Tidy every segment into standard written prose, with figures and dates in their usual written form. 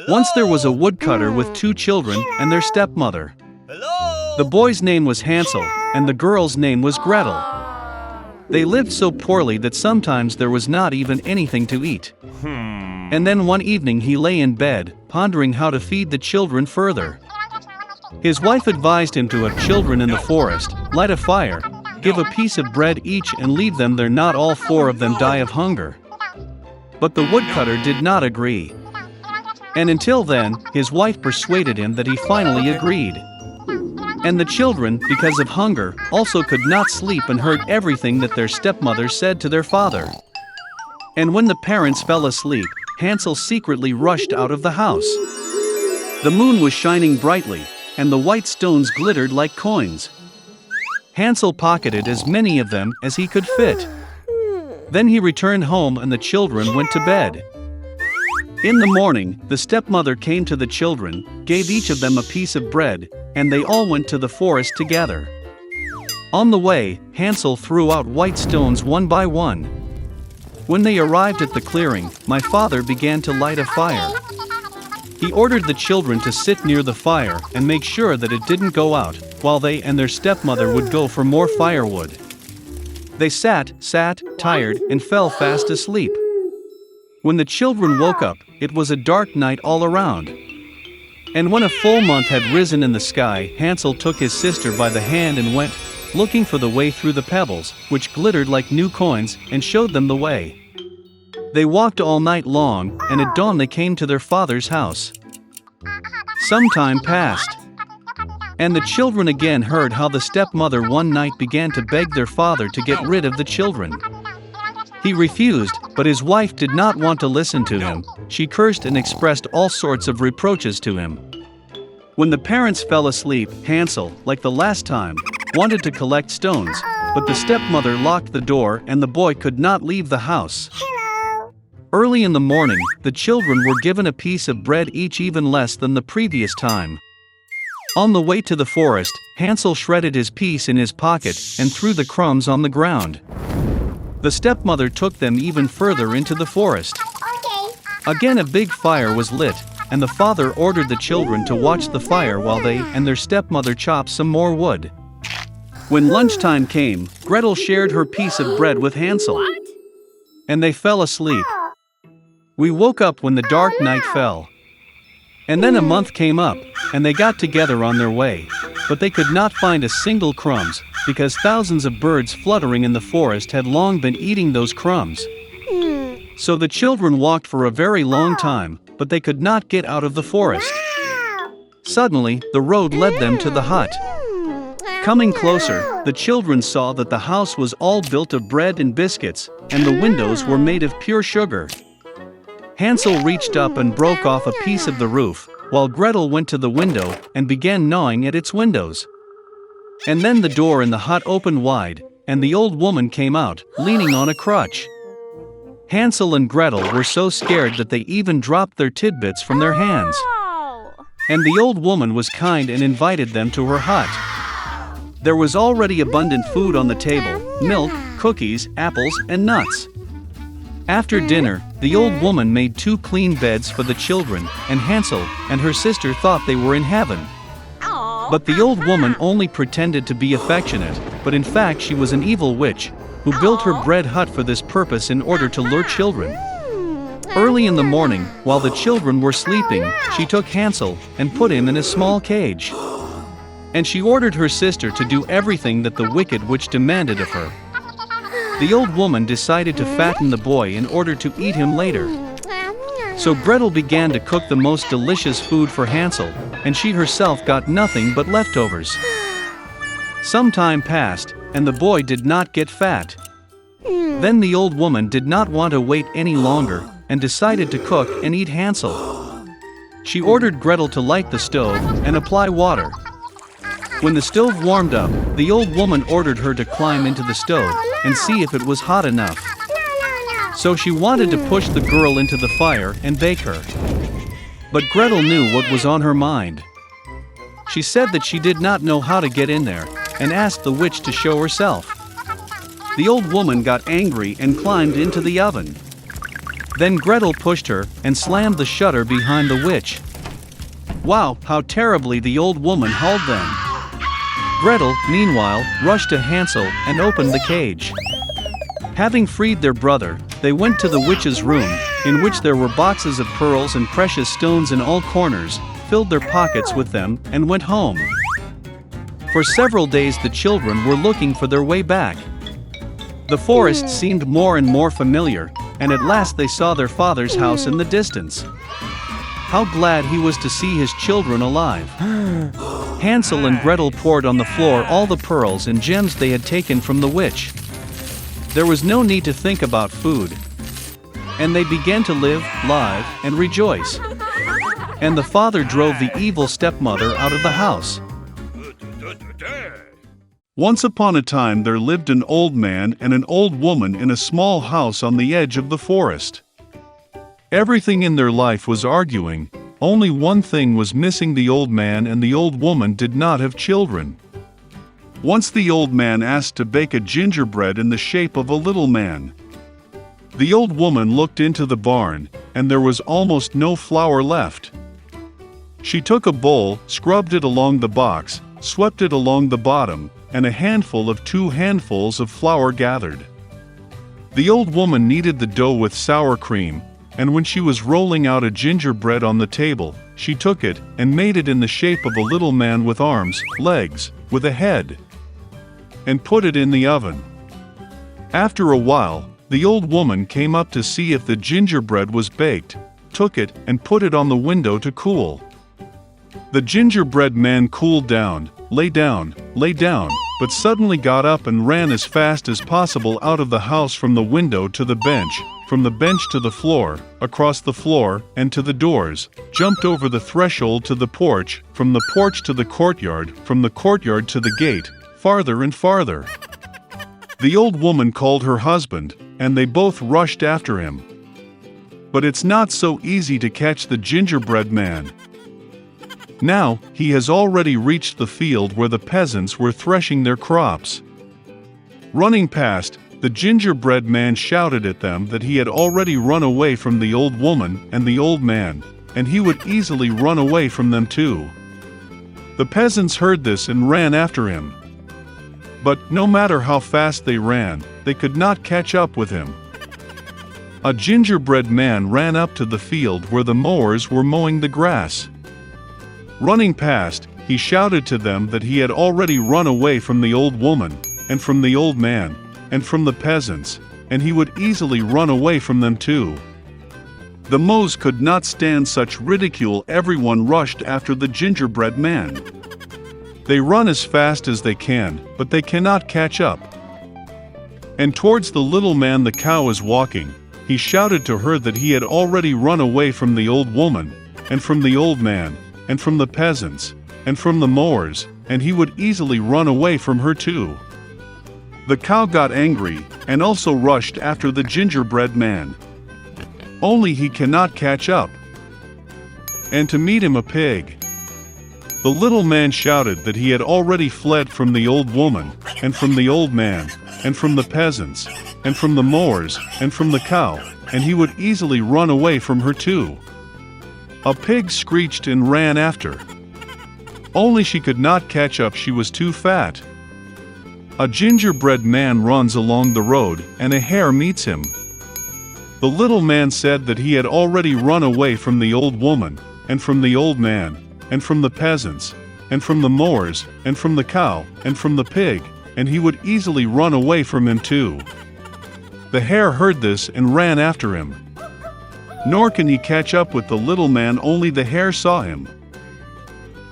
Once there was a woodcutter with two children and their stepmother. The boy's name was Hansel, and the girl's name was Gretel. They lived so poorly that sometimes there was not even anything to eat. And then one evening he lay in bed, pondering how to feed the children further. His wife advised him to have children in the forest, light a fire, give a piece of bread each and leave them there, not all four of them die of hunger. But the woodcutter did not agree. And until then, his wife persuaded him that he finally agreed. And the children, because of hunger, also could not sleep and heard everything that their stepmother said to their father. And when the parents fell asleep, Hansel secretly rushed out of the house. The moon was shining brightly, and the white stones glittered like coins. Hansel pocketed as many of them as he could fit. Then he returned home and the children went to bed. In the morning, the stepmother came to the children, gave each of them a piece of bread, and they all went to the forest together. On the way, Hansel threw out white stones one by one. When they arrived at the clearing, my father began to light a fire. He ordered the children to sit near the fire and make sure that it didn't go out, while they and their stepmother would go for more firewood. They sat, tired, and fell fast asleep. When the children woke up, it was a dark night all around. And when a full month had risen in the sky, Hansel took his sister by the hand and went, looking for the way through the pebbles, which glittered like new coins, and showed them the way. They walked all night long, and at dawn they came to their father's house. Some time passed, and the children again heard how the stepmother one night began to beg their father to get rid of the children. He refused, but his wife did not want to listen to him. She cursed and expressed all sorts of reproaches to him. When the parents fell asleep, Hansel, like the last time, wanted to collect stones, but the stepmother locked the door and the boy could not leave the house. Early in the morning, the children were given a piece of bread each, even less than the previous time. On the way to the forest, Hansel shredded his piece in his pocket and threw the crumbs on the ground. The stepmother took them even further into the forest. Again a big fire was lit, and the father ordered the children to watch the fire while they and their stepmother chopped some more wood. When lunchtime came, Gretel shared her piece of bread with Hansel. And they fell asleep. We woke up when the dark night fell. And then a month came up, and they got together on their way, but they could not find a single crumbs, because thousands of birds fluttering in the forest had long been eating those crumbs. So the children walked for a very long time, but they could not get out of the forest. Suddenly, the road led them to the hut. Coming closer, the children saw that the house was all built of bread and biscuits, and the windows were made of pure sugar. Hansel reached up and broke off a piece of the roof, while Gretel went to the window and began gnawing at its windows. And then the door in the hut opened wide, and the old woman came out, leaning on a crutch. Hansel and Gretel were so scared that they even dropped their tidbits from their hands. And the old woman was kind and invited them to her hut. There was already abundant food on the table: milk, cookies, apples, and nuts. After dinner, the old woman made 2 clean beds for the children, and Hansel and her sister thought they were in heaven. But the old woman only pretended to be affectionate, but in fact she was an evil witch, who built her bread hut for this purpose in order to lure children. Early in the morning, while the children were sleeping, she took Hansel and put him in a small cage. And she ordered her sister to do everything that the wicked witch demanded of her. The old woman decided to fatten the boy in order to eat him later. So Gretel began to cook the most delicious food for Hansel, and she herself got nothing but leftovers. Some time passed, and the boy did not get fat. Then the old woman did not want to wait any longer, and decided to cook and eat Hansel. She ordered Gretel to light the stove and apply water. When the stove warmed up, the old woman ordered her to climb into the stove and see if it was hot enough. So she wanted to push the girl into the fire and bake her. But Gretel knew what was on her mind. She said that she did not know how to get in there, and asked the witch to show herself. The old woman got angry and climbed into the oven. Then Gretel pushed her and slammed the shutter behind the witch. Wow, how terribly the old woman hauled them! Gretel, meanwhile, rushed to Hansel and opened the cage. Having freed their brother, they went to the witch's room, in which there were boxes of pearls and precious stones in all corners, filled their pockets with them, and went home. For several days the children were looking for their way back. The forest seemed more and more familiar, and at last they saw their father's house in the distance. How glad he was to see his children alive! Hansel and Gretel poured on the floor all the pearls and gems they had taken from the witch. There was no need to think about food. And they began to live, live, and rejoice. And the father drove the evil stepmother out of the house. Once upon a time there lived an old man and an old woman in a small house on the edge of the forest. Everything in their life was arguing, only one thing was missing: the old man and the old woman did not have children. Once the old man asked to bake a gingerbread in the shape of a little man. The old woman looked into the barn, and there was almost no flour left. She took a bowl, scrubbed it along the box, swept it along the bottom, and a handful of 2 handfuls of flour gathered. The old woman kneaded the dough with sour cream, and when she was rolling out a gingerbread on the table, she took it and made it in the shape of a little man with arms, legs, with a head, and put it in the oven. After a while, the old woman came up to see if the gingerbread was baked, took it and put it on the window to cool. The gingerbread man cooled down, lay down, but suddenly got up and ran as fast as possible out of the house, from the window to the bench, from the bench to the floor, across the floor, and to the doors, jumped over the threshold to the porch, from the porch to the courtyard, from the courtyard to the gate, farther and farther. The old woman called her husband, and they both rushed after him. But it's not so easy to catch the gingerbread man. Now, he has already reached the field where the peasants were threshing their crops. Running past, the gingerbread man shouted at them that he had already run away from the old woman and the old man, and he would easily run away from them too. The peasants heard this and ran after him. But no matter how fast they ran, they could not catch up with him. A gingerbread man ran up to the field where the mowers were mowing the grass. Running past, he shouted to them that he had already run away from the old woman, and from the old man, and from the peasants, and he would easily run away from them too. The mows could not stand such ridicule. Everyone rushed after the gingerbread man. They run as fast as they can, but they cannot catch up. And towards the little man the cow is walking, he shouted to her that he had already run away from the old woman, and from the old man, and from the peasants, and from the mowers, and he would easily run away from her too. The cow got angry, and also rushed after the gingerbread man. Only he cannot catch up. And to meet him a pig. The little man shouted that he had already fled from the old woman, and from the old man, and from the peasants, and from the mowers, and from the cow, and he would easily run away from her too. A pig screeched and ran after. Only she could not catch up, she was too fat. A gingerbread man runs along the road, and a hare meets him. The little man said that he had already run away from the old woman, and from the old man, and from the peasants, and from the mowers, and from the cow, and from the pig, and he would easily run away from him too. The hare heard this and ran after him. Nor can he catch up with the little man, only the hare saw him.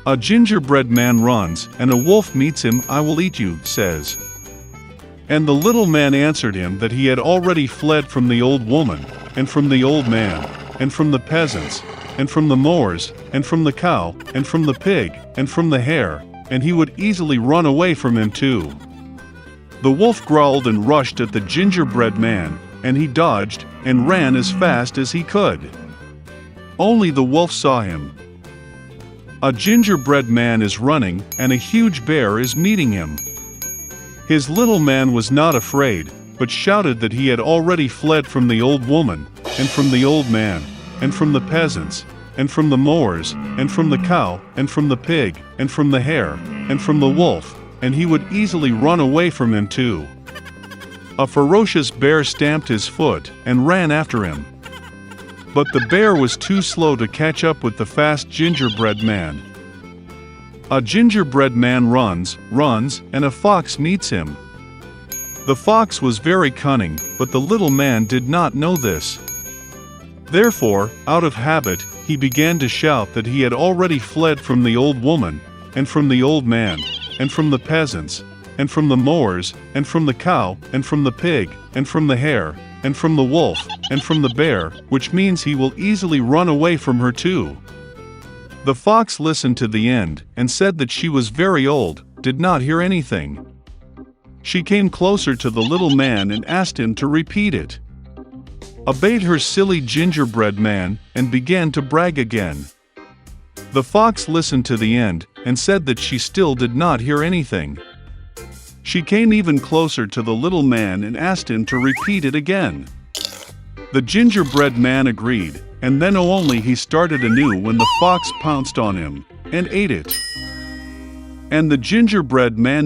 A gingerbread man runs, and a wolf meets him. "I will eat you," says. And the little man answered him that he had already fled from the old woman, and from the old man, and from the peasants, and from the mowers, and from the cow, and from the pig, and from the hare, and he would easily run away from him too. The wolf growled and rushed at the gingerbread man, and he dodged and ran as fast as he could. Only the wolf saw him. A gingerbread man is running, and a huge bear is meeting him. His little man was not afraid, but shouted that he had already fled from the old woman, and from the old man, and from the peasants, and from the mowers, and from the cow, and from the pig, and from the hare, and from the wolf, and he would easily run away from him too. A ferocious bear stamped his foot and ran after him. But the bear was too slow to catch up with the fast gingerbread man. A gingerbread man runs, and a fox meets him. The fox was very cunning, but the little man did not know this. Therefore, out of habit, he began to shout that he had already fled from the old woman, and from the old man, and from the peasants, and from the mowers, and from the cow, and from the pig, and from the hare, and from the wolf, and from the bear, which means he will easily run away from her too. The fox listened to the end, and said that she was very old, did not hear anything. She came closer to the little man and asked him to repeat it. Obeyed her silly gingerbread man, and began to brag again. The fox listened to the end, and said that she still did not hear anything. She came even closer to the little man and asked him to repeat it again. The gingerbread man agreed, and then only he started anew when the fox pounced on him, and ate it. And the gingerbread man